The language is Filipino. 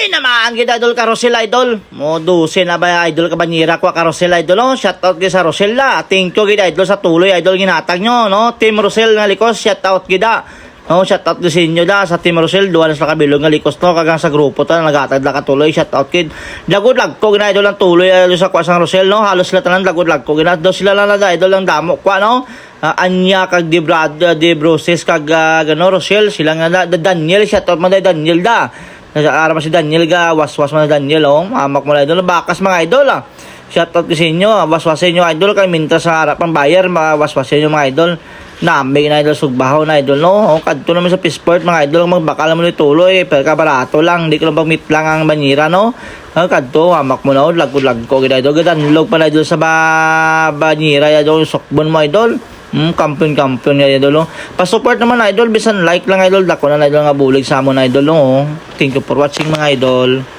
naman gid idol ka Rosel idol. Mo 12 na ba idol ka banyera ko ka Rosel idol no. Shout out gid sa Rosel la. Thank you gid idol sa tuloy idol ginatag nyo no. Team Rosel nga likos shout out gid no, shout out sa inyo da sa Team Rosel duwa na sa kabilog nga likos no kagang sa grupo ta nagatag la katuloy shout out kid. Dagod lag ko gina idol ang tuloy idol sa kwasang Rosel no. Halos la tanan dagod lag ko gina do sila lang na idol ang damo kwa no. Anya kag di Broses kag gano Rosel sila nga Daniel shout out man Daniel da. Nasa si Daniel ga waswas man Daniel amak mo idol bakas mga idol shout out sa inyo waswasin nyo idol kay minta sa harap ang buyer waswasin nyo mga idol namig na idol sugbahaw na idol no kadto naman sa Pisport mga idol magbakal mo ni tuloy pero kabarato lang di ko lang pag-meet lang ang banyera no kadto amak mo na lagod ko gid idol gadanlog pala idol sa banyera idol sokbon mo idol kampiyon nga idol pa-support naman idol bisan like lang idol dako na idol nga bulig sa amon idol thank you for watching mga idol.